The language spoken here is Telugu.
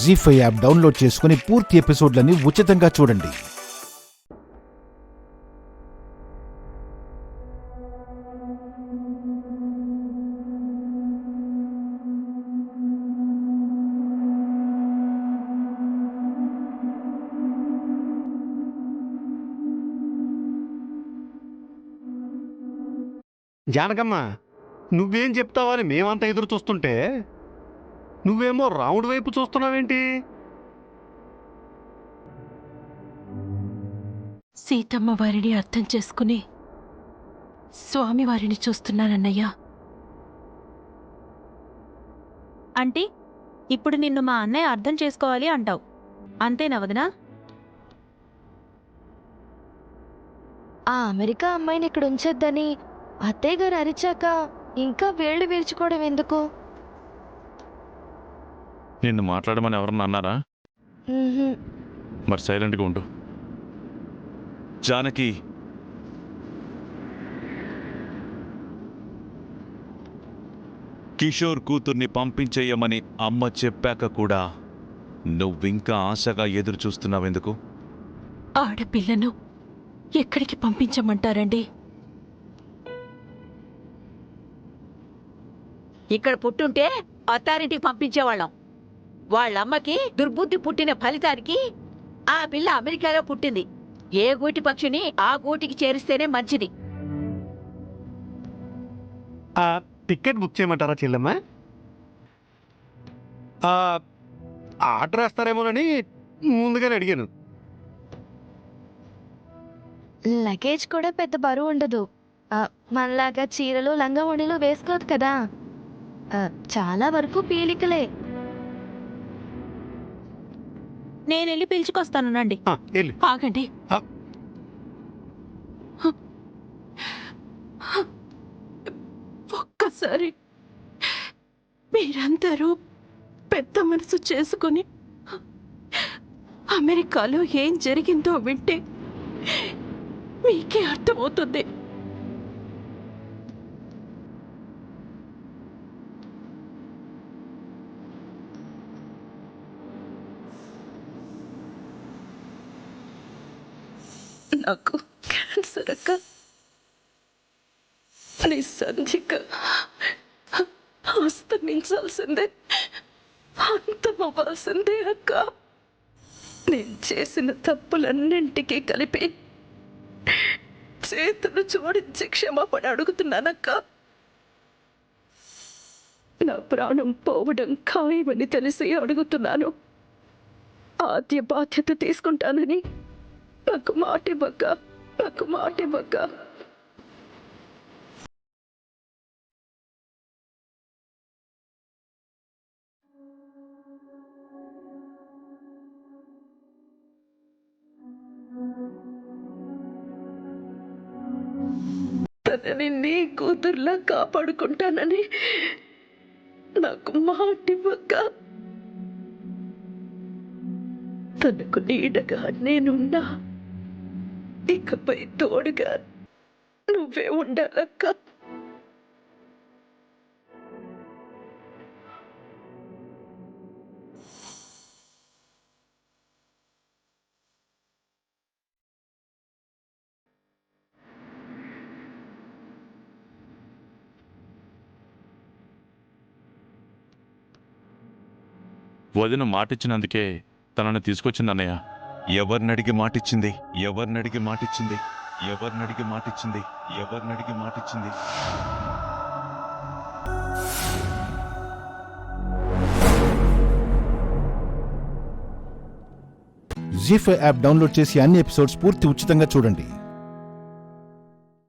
జీ5 యాప్ డౌన్లోడ్ చేసుకుని పూర్తి ఎపిసోడ్లని ఉచితంగా చూడండి. జానకమ్మ, నువ్వేం చెప్తావని మేమంతా ఎదురు చూస్తుంటే నువ్వేమో రాముడి వైపు చూస్తున్నావేంటి? సీతమ్మ వారిని అర్థం చేసుకుని స్వామివారిని చూస్తున్నానన్నయ్యా. అంటే ఇప్పుడు నిన్ను మా అన్నయ్య అర్థం చేసుకోవాలి అంటావు, అంతేనా వదినా? ఆ అమెరికా అమ్మాయిని ఇక్కడ ఉంచొద్దని అత్తయ్య గారు అరిచాక ఇంకా వేళ్ళు విరుచుకోవడం ఎందుకు? నిన్ను మాట్లాడమని ఎవరన్నా అన్నారా? మరి సైలెంట్గా ఉండు. జానకి, కిషోర్ కూతుర్ని పంపించేయమని అమ్మ చెప్పాక కూడా నువ్వింకా ఆశగా ఎదురు చూస్తున్నావెందుకు? ఆడపిల్లను ఎక్కడికి పంపించమంటారండి? ఇక్కడ పుట్టుంటే అత్తారింటికి పంపించేవాళ్ళం. వాళ్ళమ్మకి దుర్బుద్ధి పుట్టిన ఫలితానికి ఆ పిల్ల అమెరికాలో పుట్టింది. ఏ గూటి పక్షిని ఆ గూటికి చేరిస్తేనే మంచిది. ఆ టికెట్ బుక్ చేయమంటారా చెల్లెమ్మ? ఆర్డర్ వేస్తారేమోనని ముందుగానే అడిగాను. లగేజ్ కూడా పెద్ద బరువు ఉండదు. మనలాగా చీరలు లంగావణిలు వేసుకోదు కదా. చాలా వరకు పీలికలే. నేను వెళ్ళి పిలుచుకొస్తాను నండి. వెళ్ళు. ఆగండి. ఒక్కసారి మీరందరూ పెద్ద మనసు చేసుకుని అమెరికాలో ఏం జరిగిందో వింటే మీకే అర్థమవుతుంది. నాకు క్యాన్సర్ అక్క, నిస్సంధిక అస్తమించాల్సిందే, అంతమవ్వాల్సిందే అక్క. నేను చేసిన తప్పులన్నింటికీ కలిపి చేతులు జోడించి క్షమాపణ అడుగుతున్నానక్క. నా ప్రాణం పోవడం ఖాయమని తెలిసి అడుగుతున్నాను. ఆద్య బాధ్యత తీసుకుంటానని నాకు మాటివ్వక్క, నాకు మాటివ్వక్క. తనని నీ కూతుర్లా కాపాడుకుంటానని నాకు మాటివ్వక్క. తనకు నీడగా నేనున్నా, ఇకపై తోడుగా నువ్వే ఉండాలక్క. వదిన మాటిచ్చినందుకే తనని తీసుకొచ్చింది అన్నయ్య. ఎవరినడిగి మాటిచ్చింది? ఎవరినడిగి మాటిచ్చింది? ఎవరినడిగి మాటిచ్చింది? ఎవరినడిగి మాటిచ్చింది? జీ5 యాప్ డౌన్లోడ్ చేసి అన్ని ఎపిసోడ్స్ పూర్తి ఉచితంగా చూడండి.